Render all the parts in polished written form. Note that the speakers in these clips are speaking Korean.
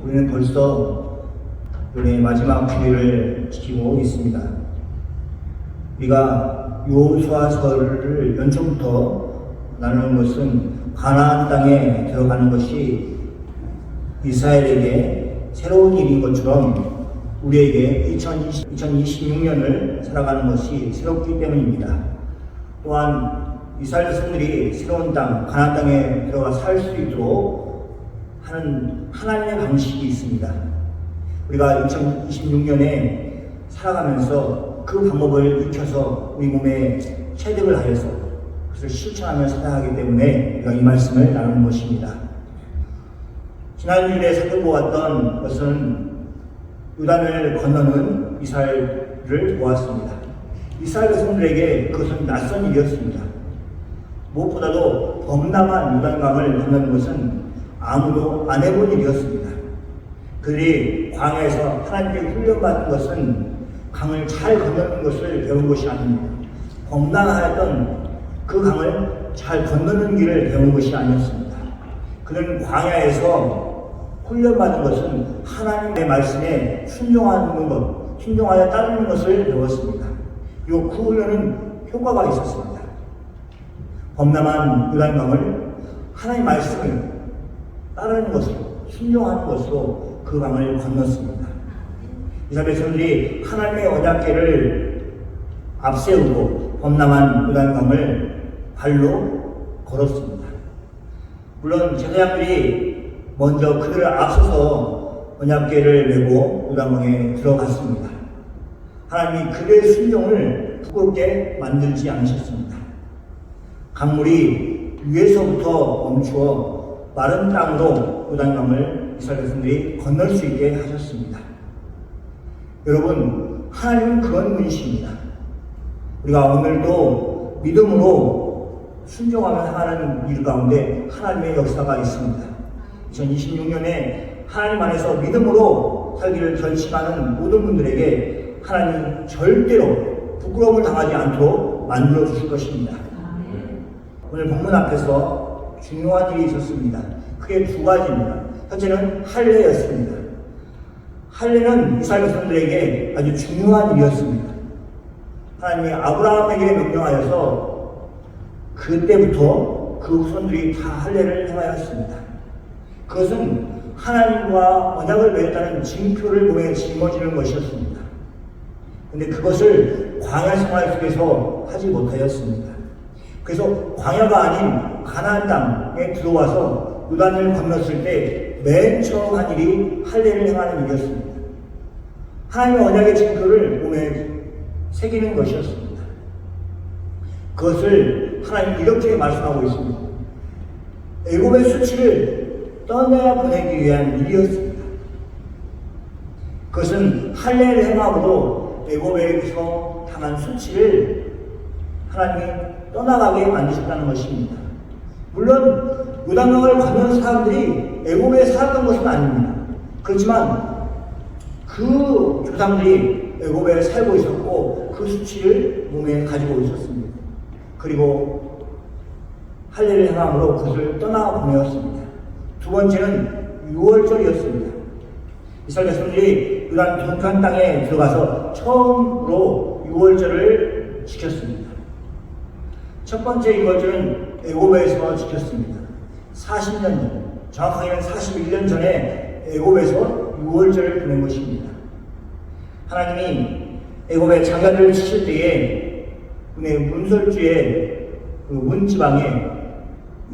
우리는 벌써 올해 마지막 주일을 지키고 있습니다. 우리가 여호수아서를 연초부터 나누는 것은 가나안 땅에 들어가는 것이 이스라엘에게 새로운 일인 것처럼 우리에게 2026년을 살아가는 것이 새롭기 때문입니다. 또한 이스라엘 백성들이 새로운 땅, 가나안 땅에 들어가 살 수 있도록 하는 하나님의 방식이 있습니다. 우리가 2026년에 살아가면서 그 방법을 익혀서 우리 몸에 체득을 하여서 그것을 실천하며 살아가기 때문에 우리가 이 말씀을 나누는 것입니다. 지난주에 살펴보았던 것은 요단을 건너는 이스라엘을 보았습니다. 이스라엘 백성들에게 그것은 낯선 일이었습니다. 무엇보다도 범람한 요단강을 건너는 것은 아무도 안 해본 일이었습니다. 그들이 광야에서 하나님께 훈련받은 것은 강을 잘 건너는 것을 배운 것이 아닙니다. 범람하였던 그 강을 잘 건너는 길을 배운 것이 아니었습니다. 그들은 광야에서 훈련받은 것은 하나님의 말씀에 순종하는 것, 순종하여 따르는 것을 배웠습니다. 그 훈련은 효과가 있었습니다. 범람한 요단강을 하나님의 말씀을 따르는 것으로, 순종하는 것으로 그 강을 건넜습니다. 이스라엘 백성들이 하나님의 언약궤를 앞세우고 범람한 요단강을 발로 걸었습니다. 물론 제사장들이 먼저 그들을 앞서서 언약궤를 메고 요단강에 들어갔습니다. 하나님이 그들의 순종을 부끄럽게 만들지 않으셨습니다. 강물이 위에서부터 멈추어 마른 땅으로 요단강을 이스라엘 백성들이 건널 수 있게 하셨습니다. 여러분, 하나님은 그런 분이십니다. 우리가 오늘도 믿음으로 순종하며 하는 일 가운데 하나님의 역사가 있습니다. 2026년에 하나님 안에서 믿음으로 살기를 결심하는 모든 분들에게 하나님은 절대로 부끄러움을 당하지 않도록 만들어 주실 것입니다. 오늘 본문 앞에서 중요한 일이 있었습니다. 크게 두 가지입니다. 첫째는 할례였습니다. 할례는 이스라엘 백성들에게 아주 중요한 일이었습니다. 하나님이 아브라함에게 명령하여서 그때부터 그 후손들이 다 할례를 행하였습니다. 그것은 하나님과 언약을 맺었다는 징표를 몸에 짊어지는 것이었습니다. 그런데 그것을 광야 생활 속에서 하지 못하였습니다. 그래서 광야가 아닌 가나안 땅에 들어와서 요단을 건넜을 때 맨 처음 한 일이 할례를 행하는 일이었습니다. 하나님의 언약의 징표를 몸에 새기는 것이었습니다. 그것을 하나님 이렇게 말씀하고 있습니다. 애굽의 수치를 떠나 보내기 위한 일이었습니다. 그것은 할례를 행함으로 애굽에서 당한 수치를 하나님이 떠나가게 만드셨다는 것입니다. 물론 요단강을 건넌 사람들이 애굽에 살았던 것은 아닙니다. 그렇지만 그 조상들이 애굽에 살고 있었고 그 수치를 몸에 가지고 있었습니다. 그리고 할례를 행함으로 그것을 떠나보내었습니다. 두 번째는 유월절이었습니다. 이스라엘 백성들이 요단 동편 땅에 들어가서 처음으로 유월절을 지켰습니다. 첫 번째 유월절은 애굽에서 지켰습니다. 40년 전, 정확하게는 41년 전에 애굽에서 유월절을 보낸 것입니다. 하나님이 애굽의 장자들을 치실 때에 문설주의 그 문지방에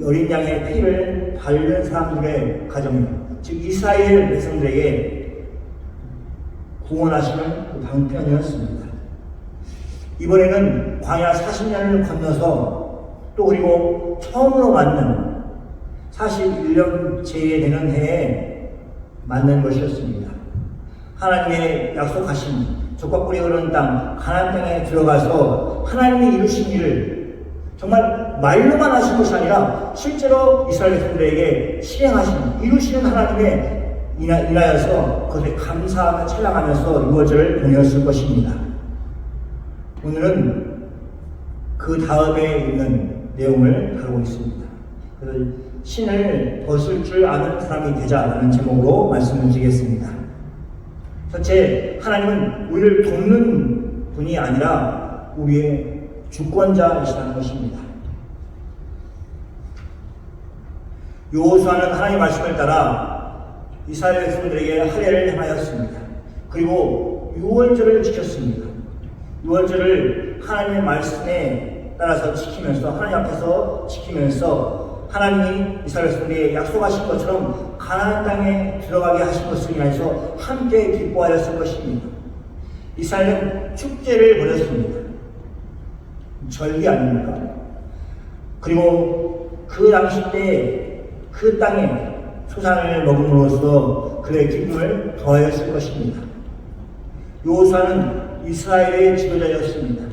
어린 양의 피를 바르는 사람들의 가정, 즉 이스라엘 백성들에게 구원하시는 그 방편이었습니다. 이번에는 광야 40년을 건너서 또 그리고 처음으로 맞는 41년째에 되는 해에 맞는 것이었습니다. 하나님의 약속하신 젖과 꿀이 흐르는 땅 가나안 땅에 들어가서 하나님이 이루신 일을 정말 말로만 하신 것이 아니라 실제로 이스라엘 백성들에게 실행하신 이루시는 하나님의 인하여서 그것에 감사하며 찬양하면서 유월절을 보내었을 것입니다. 오늘은 그 다음에 있는 내용을 다루고 있습니다. 그래서 신을 벗을 줄 아는 사람이 되자라는 제목으로 말씀을 드리겠습니다. 첫째, 하나님은 우리를 돕는 분이 아니라 우리의 주권자이시라는 것입니다. 여호수아는 하나님의 말씀을 따라 이스라엘 백성들에게 할례를 행하였습니다. 그리고 유월절을 지켰습니다. 유월절을 하나님의 말씀에 따라서 지키면서, 하나님 앞에서 지키면서 하나님이 이스라엘 백성들에게 약속하신 것처럼 가나안 땅에 들어가게 하신 것을 인하여서 함께 기뻐하였을 것입니다. 이스라엘은 축제를 벌였습니다. 절기 아닙니까? 그리고 그 당시 때 그 땅에 소산을 먹음으로써 그의 기쁨을 더하였을 것입니다. 여호수아는 이스라엘의 지도자였습니다.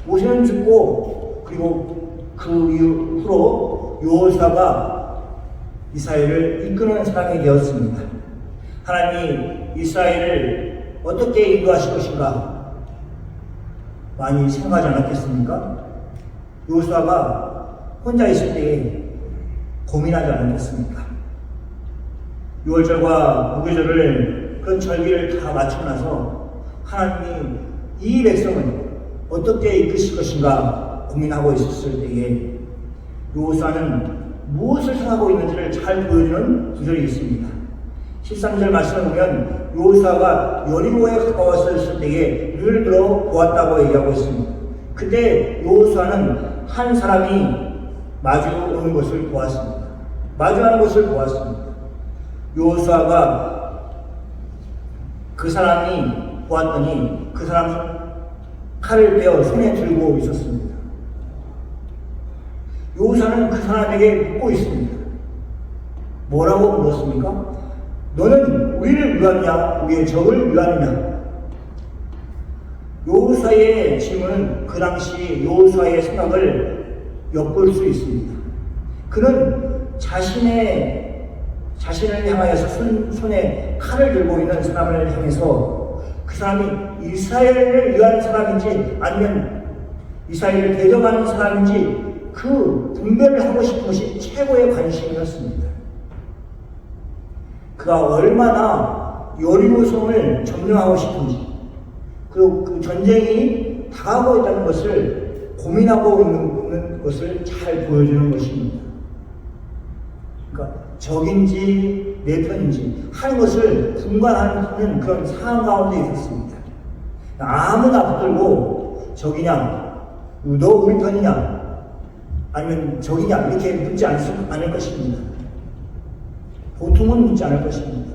모세는 죽고 그리고 그 이후로 여호수아가 이스라엘을 이끄는 사람이 되었습니다. 하나님이 이스라엘을 어떻게 인도하실 것인가 많이 생각하지 않았겠습니까? 여호수아가 혼자 있을 때에 고민하지 않았겠습니까? 유월절과 무교절을 그런 절기를 다 마치고 나서 하나님이 이 백성을 어떻게 이끄실 것인가 고민하고 있었을 때에 여호수아는 무엇을 생각하고 있는지를 잘 보여주는 구절이 있습니다. 13절 말씀을 보면 여호수아가 여리고에 가까웠을 때에 눈을 들어 보았다고 얘기하고 있습니다. 그때 여호수아는 한 사람이 마주 오는 것을 보았습니다. 마주하는 것을 보았습니다. 여호수아가 그 사람이 보았더니 그 사람이 칼을 빼어 손에 들고 있었습니다. 여호수아는 그 사람에게 묻고 있습니다. 뭐라고 물었습니까? 너는 우리를 위하느냐 우리의 적을 위하느냐? 여호수아의 질문은 그 당시 여호수아의 생각을 엿볼 수 있습니다. 그는 자신을 향하여서 손에 칼을 들고 있는 사람을 향해서 그 사람이 이스라엘을 위한 사람인지 아니면 이스라엘을 대적하는 사람인지 그 분별을 하고 싶은 것이 최고의 관심이었습니다. 그가 얼마나 여리고성을 점령하고 싶은지 그리고 그 전쟁이 다가오고 있다는 것을 고민하고 있는 것을 잘 보여주는 것입니다. 그러니까 적인지 내 편인지 하는 것을 분간하는 그런 상황 가운데 있었습니다. 아무나 붙들고 적이냐, 너 우리 편이냐, 아니면 적이냐 이렇게 묻지 않을 것입니다. 보통은 묻지 않을 것입니다.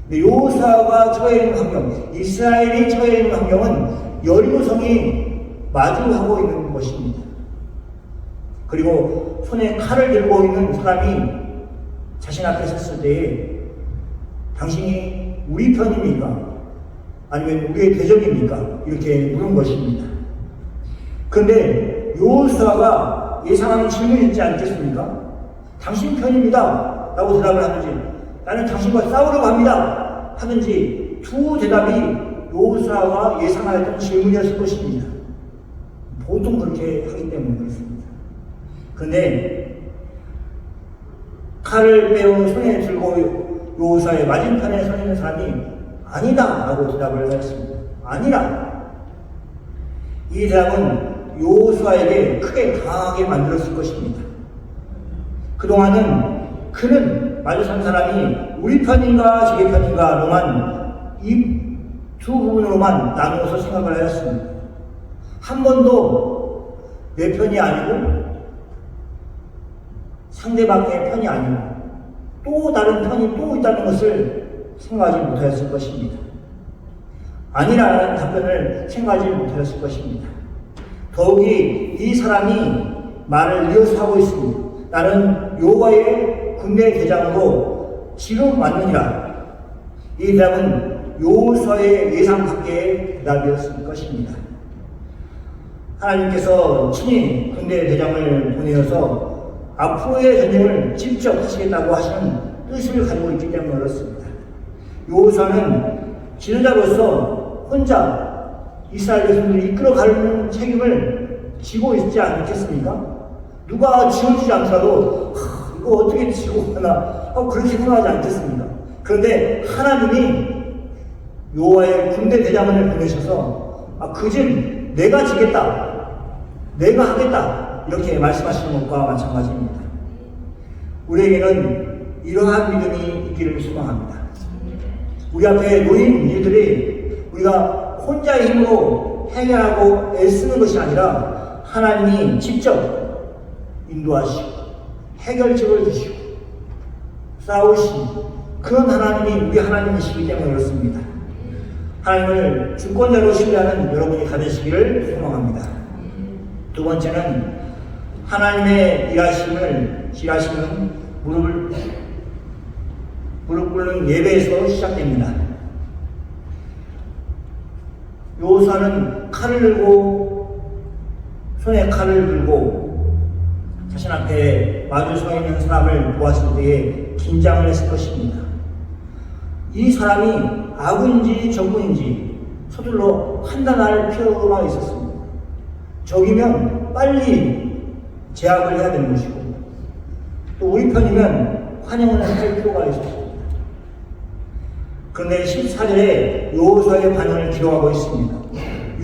근데 여호수아가 처해 있는 환경, 이스라엘이 처해 있는 환경은 여리고성이 마주하고 있는 것입니다. 그리고 손에 칼을 들고 있는 사람이 자신 앞에 섰을 때에 당신이 우리 편입니까? 아니면 우리의 대적입니까? 이렇게 물은 것입니다. 그런데 여호수아가 예상하는 질문이 있지 않겠습니까? 당신 편입니다 라고 대답을 하든지 나는 당신과 싸우려고 합니다 하든지 두 대답이 여호수아가 예상하였던 질문이었을 것입니다. 보통 그렇게 하기 때문에 그렇습니다. 그런데 칼을 빼어 손에 들고 여호수아의 맞은편에 서 있는 사람이 아니다 라고 대답을 하였습니다. 아니라 이 대답은 여호수아에게 크게 강하게 만들었을 것입니다. 그동안은 그는 마주 선 사람이 우리 편인가 저기 편인가로만 이 두 부분으로만 나누어서 생각을 하였습니다. 한 번도 내 편이 아니고 상대방의 편이 아니고 또 다른 편이 또 있다는 것을 생각하지 못하였을 것입니다. 아니라는 답변을 생각하지 못하였을 것입니다. 더욱이 이 사람이 말을 이어서 하고 있습니다. 나는 여호와의 군대 대장으로 지금 왔느니라. 이 대답은 여호수아의 예상 밖의 대답이었을 것입니다. 하나님께서 친히 군대 대장을 보내어서 앞으로의 전쟁을 직접 하시겠다고 하시는 뜻을 가지고 있기 때문에 그렇습니다. 여호수아는 지도자로서 혼자 이스라엘 백성들을 이끌어가는 책임을 지고 있지 않겠습니까? 누가 지어주지 않더라도 그거 어떻게 지고 가나 그렇게 생각하지 않겠습니까? 그런데 하나님이 여호와의 군대 대장을 보내셔서 그즘 내가 지겠다, 내가 하겠다 이렇게 말씀하시는 것과 마찬가지입니다. 우리에게는 이러한 믿음이 있기를 소망합니다. 우리 앞에 놓인 일들이 우리가 혼자의 힘으로 해결하고 애쓰는 것이 아니라 하나님이 직접 인도하시고 해결책을 주시고 싸우시는 그런 하나님이 우리 하나님이시기 때문에 그렇습니다. 하나님을 주권자로 신뢰하는 여러분이 다 되시기를 소망합니다. 두 번째는 하나님의 일하심은 무릎 꿇는 예배에서 시작됩니다. 여호수아는 칼을 들고 손에 칼을 들고 자신 앞에 마주 서 있는 사람을 보았을 때에 긴장을 했을 것입니다. 이 사람이 아군인지 적군인지 서둘러 판단할 필요가 있었습니다. 적이면 빨리 제압을 해야 되는 것이고 또 우리 편이면 환영을 할 필요가 있었습니다. 그런데 14절에 여호수아의 반응을 기록하고 있습니다.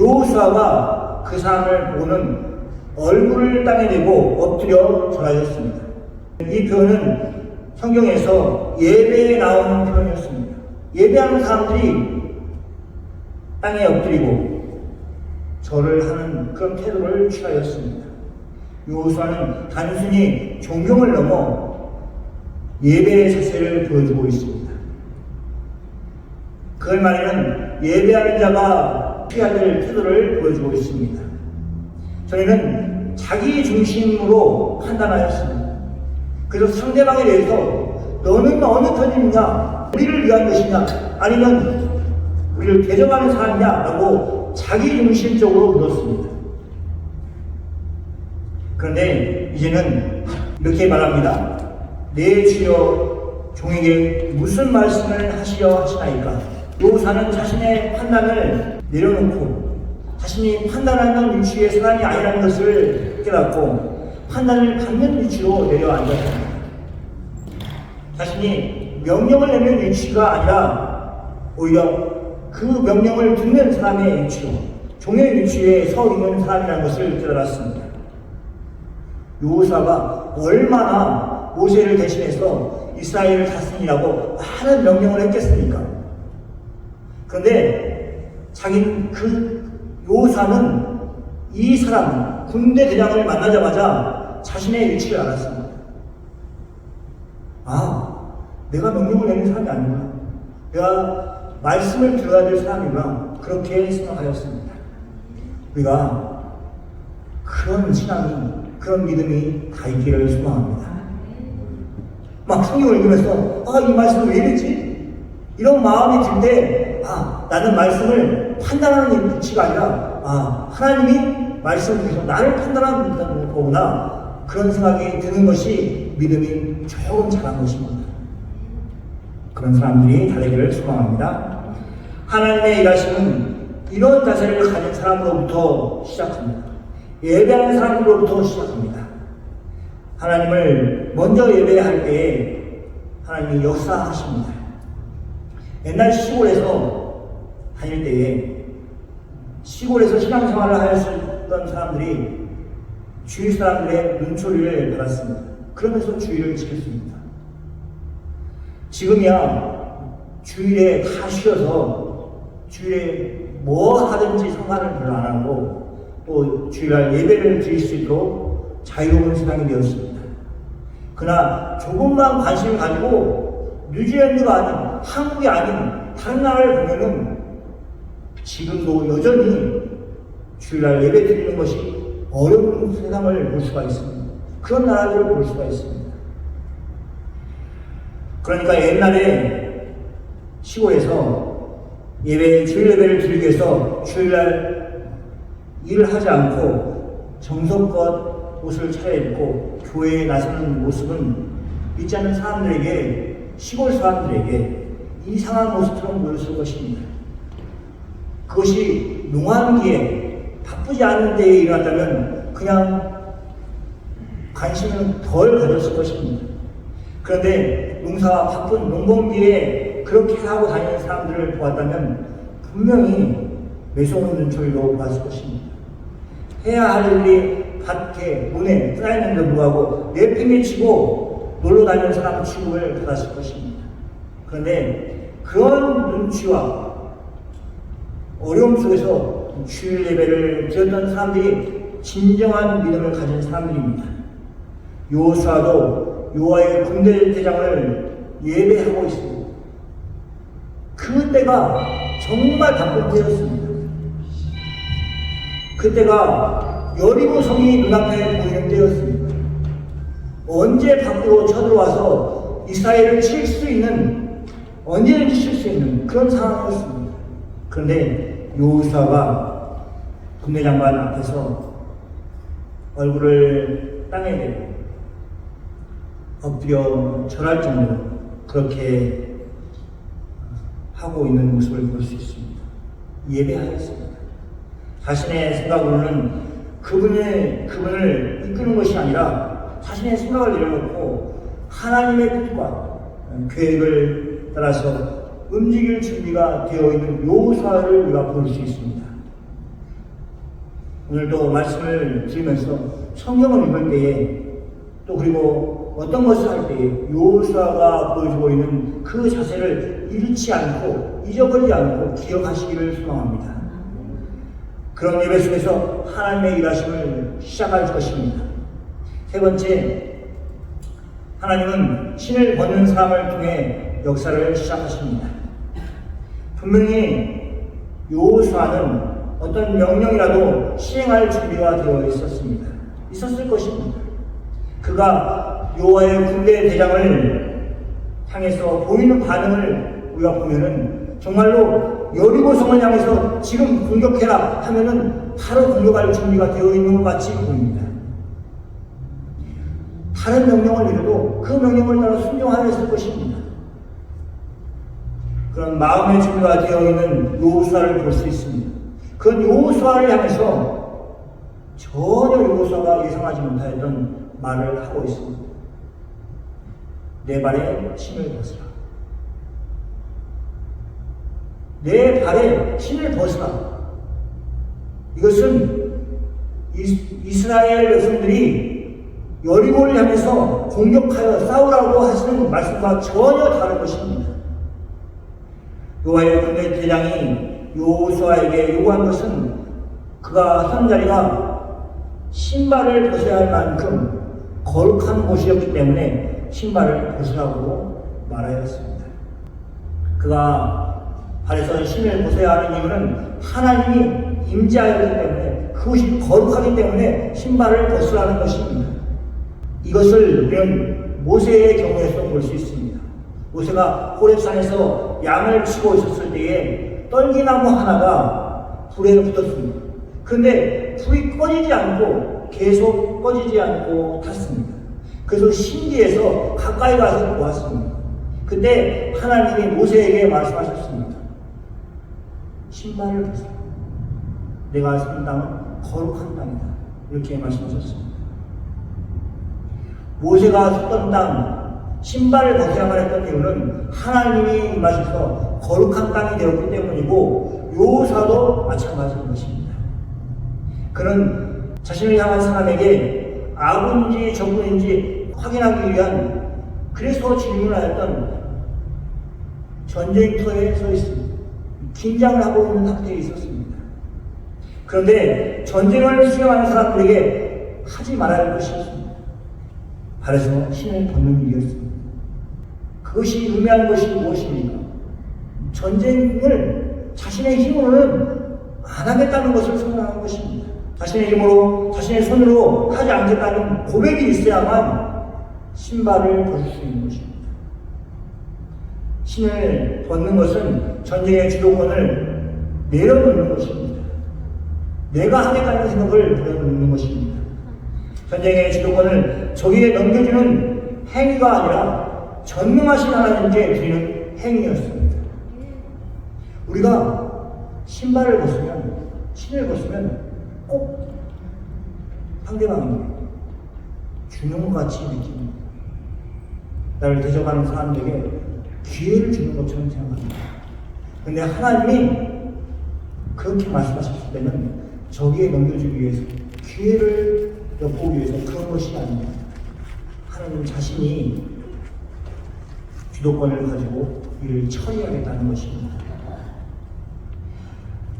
여호수아가 그 사람을 보고는 얼굴을 땅에 대고 엎드려 절하였습니다. 이 표현은 성경에서 예배에 나오는 표현이었습니다. 예배하는 사람들이 땅에 엎드리고 절을 하는 그런 태도를 취하였습니다. 여호수아는 단순히 존경을 넘어 예배의 자세를 보여주고 있습니다. 그럴 말에는 예배하는 자가 취해야 될 태도를 보여주고 있습니다. 저희는 자기 중심으로 판단하였습니다. 그래서 상대방에 대해서 너는 어느 편이냐, 우리를 위한 것이냐, 아니면 우리를 대적하는 사람이냐 라고 자기 중심적으로 물었습니다. 그런데 이제는 이렇게 말합니다. 내 주여 종에게 무슨 말씀을 하시려 하시나이까? 여호수아는 자신의 판단을 내려놓고 자신이 판단하는 위치의 사람이 아니라는 것을 깨닫고 판단을 받는 위치로 내려앉았습니다. 자신이 명령을 내는 위치가 아니라 오히려 그 명령을 듣는 사람의 위치로 종의 위치에 서 있는 사람이라는 것을 깨달았습니다. 여호수아가 얼마나 모세를 대신해서 이스라엘을 다스리라고 많은 명령을 했겠습니까? 그런데 자기는 여호수아는 이 사람 군대 대장을 만나자마자 자신의 위치를 알았습니다. 내가 명령을 내는 사람이 아니구나, 내가 말씀을 들어야 될 사람이구나, 그렇게 생각하였습니다. 우리가 그런 신앙이, 그런 믿음이 다 있기를 소망합니다. 막 성경을 읽으면서 이 말씀을 왜 이랬지? 이런 마음이 들 때 나는 말씀을 판단하는 위치가 아니라 하나님이 말씀을 통해서 나를 판단하는 거구나, 그런 생각이 드는 것이 믿음이 조금 작은 것입니다. 그런 사람들이 다 되기를 소망합니다. 하나님의 일하심은 이런 자세를 가진 사람으로부터 시작합니다. 예배하는 사람으로부터 시작합니다. 하나님을 먼저 예배할 때에 하나님이 역사하십니다. 옛날 시골에서 다닐 때에 시골에서 신앙생활을 하였던 사람들이 주위 사람들의 눈초리를 받았습니다. 그러면서 주의를 지켰습니다. 지금이야 주일에 다 쉬어서 주일에 뭐 하든지 상관을 별로 안 하고 또 주일날 예배를 드릴 수 있도록 자유로운 세상이 되었습니다. 그러나 조금만 관심을 가지고 뉴질랜드가 아닌, 한국이 아닌 다른 나라를 보면은 지금도 여전히 주일날 예배 드리는 것이 어려운 세상을 볼 수가 있습니다. 그런 나라들을 볼 수가 있습니다. 그러니까 옛날에 시골에서 주일 예배를 드리기 위해서 주일날 일을 하지 않고 정성껏 옷을 차려입고 교회에 나서는 모습은 믿지 않는 사람들에게, 시골 사람들에게 이상한 모습처럼 보였을 것입니다. 그것이 농한기에 바쁘지 않은 때에 일어났다면 그냥 관심은 덜 가졌을 것입니다. 그런데 농사가 바쁜 농번기에 그렇게 하고 다니는 사람들을 보았다면 분명히 매서운 눈초리로 보았을 것입니다. 해야 할 일이 밭에, 논에 쌓여있는데 불구하고 내팽개치고 놀러 다니는 사람 취급을 받았을 것입니다. 그런데 그런 눈치와 어려움 속에서 주일 예배를 드렸던 사람들이 진정한 믿음을 가진 사람들입니다. 여호수아도 여호와의 군대 대장을 예배하고 있습니다. 그때가 정말 바쁜 때였습니다. 그때가 여리고 성이 눈앞에 보이는 때였습니다. 언제 밖으로 쳐들어와서 이스라엘을 칠 수 있는, 언제든지 칠 수 있는 그런 상황이었습니다. 그런데 여호수아가 군대장관 앞에서 얼굴을 땅에 대고 엎드려 절할 정도로 그렇게 하고 있는 모습을 볼 수 있습니다. 예배하였습니다. 자신의 생각으로는 그분을 이끄는 것이 아니라 자신의 생각을 내려놓고 하나님의 뜻과 계획을 따라서 움직일 준비가 되어 있는 여호수아를 우리가 볼 수 있습니다. 오늘도 말씀을 드리면서 성경을 읽을 때에 또 그리고 어떤 것을 할 때에 여호수아가 보여주고 있는 그 자세를 잃지 않고 잊어버리지 않고 기억하시기를 소망합니다. 그런 예배 속에서 하나님의 일하심을 시작할 것입니다. 세 번째, 하나님은 신을 벗는 사람을 통해 역사를 시작하십니다. 분명히 여호수아는 어떤 명령이라도 시행할 준비가 되어 있었을 것입니다. 그가 여호와의 군대 대장을 향해서 보이는 반응을 우리가 보면은 정말로 여리고성을 향해서 지금 공격해라 하면은 바로 공격할 준비가 되어 있는 것 같이 보입니다. 다른 명령을 내려도 그 명령을 따라 순종하였을 것입니다. 그런 마음의 준비가 되어 있는 여호수아를 볼 수 있습니다. 그런 여호수아를 향해서 전혀 여호수아가 예상하지 못하였던 말을 하고 있습니다. 내 발에 신을 벗으라. 내 발에 신을 벗으라. 이것은 이스라엘 백성들이 여리고를 향해서 공격하여 싸우라고 하시는 말씀과 전혀 다른 것입니다. 여호와의 군대 대장이 여호수아에게 요구한 것은 그가 선 자리가 신발을 벗어야 할 만큼 거룩한 곳이었기 때문에 신발을 벗으라고 말하였습니다. 그가 발에서 신을 벗어야 하는 이유는 하나님이 임재하였기 때문에 그것이 거룩하기 때문에 신발을 벗으라는 것입니다. 이것을 우리는 모세의 경우에서 볼 수 있습니다. 모세가 호렙산에서 양을 치고 있었을 때에 떨기나무 하나가 불에 붙었습니다. 그런데 불이 꺼지지 않고 계속 꺼지지 않고 탔습니다. 그래서 신기해서 가까이 가서 보았습니다. 그때 하나님이 모세에게 말씀하셨습니다. 신발을 벗으라. 내가 선 땅은 거룩한 땅이다. 이렇게 말씀하셨습니다. 모세가 섰던 땅, 신발을 벗어야만 했던 이유는 하나님이 임하셔서 거룩한 땅이 되었기 때문이고 여호수아도 마찬가지인 것입니다. 그는 자신을 향한 사람에게 아군인지 적군인지 확인하기 위한 그래서 질문하였던 전쟁터에 서 있습니다. 긴장을 하고 있는 상태에 있었습니다. 그런데 전쟁을 수행하는 사람들에게 하지 말아야 할 것이 있습니다. 발에서 신을 벗는 일이었습니다. 그것이 의미하는 것이 무엇입니까? 전쟁을 자신의 힘으로는 안 하겠다는 것을 선언하는 것입니다. 자신의 힘으로, 자신의 손으로 하지 않겠다는 고백이 있어야만 신발을 벗을 수 있는 것입니다. 신을 벗는 것은 전쟁의 주도권을 내려놓는 것입니다. 내가 하겠다는 생각을 내려놓는 것입니다. 전쟁의 주도권을 적에게 넘겨주는 행위가 아니라 전능하신 하나님께 드리는 행위였습니다. 우리가 신발을 벗으면, 신을 벗으면 꼭 상대방이 주는 것 같이 느낍니다. 나를 대적하는 사람들에게 기회를 주는 것처럼 생각합니다. 근데 하나님이 그렇게 말씀하셨을 때는 저기에 넘겨주기 위해서, 기회를 엿보기 위해서 그런 것이 아닙니다. 하나님 자신이 주도권을 가지고 이를 처리하겠다는 것입니다.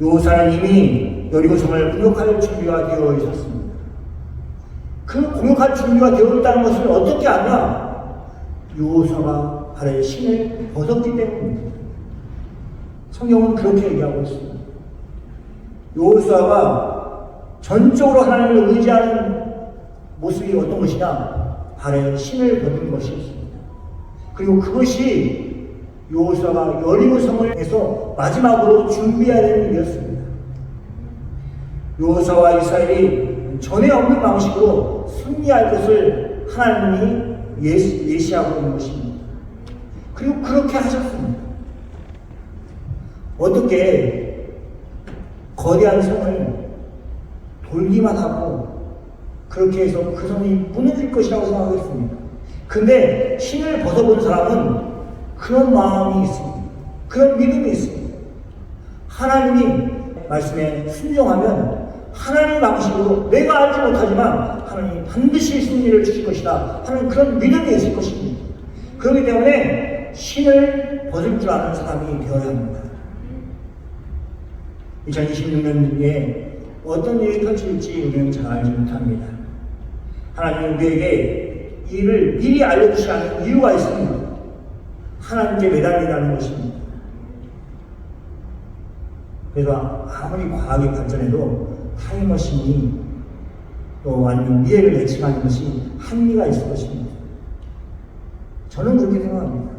요사는 이미 여리고성을 공격할 준비가 되어 있었습니다. 그 공격할 준비가 되어 있다는 것을 어떻게 아냐? 요사가 발에 신을 벗었기 때문입니다. 성경은 그렇게 얘기하고 있습니다. 요수아가 전적으로 하나님을 의지하는 모습이 어떤 것이냐? 발에 신을 벗은 것이었습니다. 그리고 그것이 요수아가 여리고성을 해서 마지막으로 준비해야 되는 일이었습니다. 요수아와 이스라엘이 전에 없는 방식으로 승리할 것을 하나님이 예시하고 있는 것입니다. 그리고 그렇게 하셨습니다. 어떻게 거대한 성을 돌기만 하고 그렇게 해서 그 성이 무너질 것이라고 생각했습니다. 근데 신을 벗어본 사람은 그런 마음이 있습니다. 그런 믿음이 있습니다. 하나님이 말씀에 순종하면 하나님 방식으로 내가 알지 못하지만 하나님이 반드시 승리를 주실 것이다 하는 그런 믿음이 있을 것입니다. 그렇기 때문에 신을 벗을 줄 아는 사람이 되어야 합니다. 2026년에 어떤 일이 펼쳐질지 우리는 잘 알지 못합니다. 하나님은 우리에게 이 일을 미리 알려주지 않은 이유가 있습니다. 하나님께 매달리라는 것입니다. 그래서 아무리 과학이 발전해도 타임머신이 또 아니면 미래를 예측하는 것이 한계가 있을 것입니다. 저는 그렇게 생각합니다.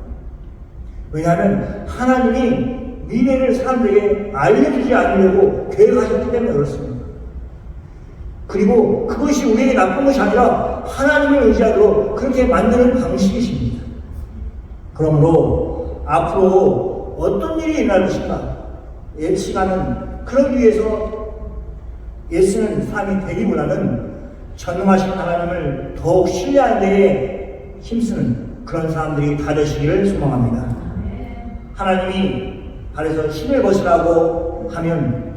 왜냐하면 하나님이 미래를 사람들에게 알려주지 않으려고 계획하셨기 때문에 그렇습니다. 그리고 그것이 우리에게 나쁜 것이 아니라 하나님을 의지하도록 그렇게 만드는 방식이십니다. 그러므로 앞으로 어떤 일이 일어날 것인가 예측하는, 그러기 위해서 예쓰는 삶이 되기보다는 전능하신 하나님을 더욱 신뢰하는 데에 힘쓰는 그런 사람들이 다 되시기를 소망합니다. 하나님이 발에서 신을 벗으라고 하면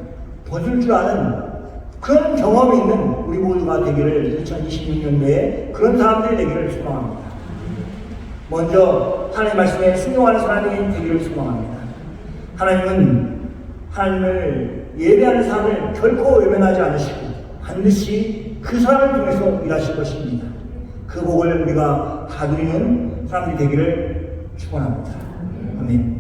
벗을 줄 아는 그런 경험이 있는 우리 모두가 되기를, 2026년도에 그런 사람들이 되기를 소망합니다. 먼저 하나님 말씀에 순종하는 사람이 되기를 소망합니다. 하나님은 하나님을 예배하는 사람을 결코 외면하지 않으시고 반드시 그 사람을 통해서 일하실 것입니다. 그 복을 우리가 다 누리는 사람들이 되기를 축원합니다. 아멘.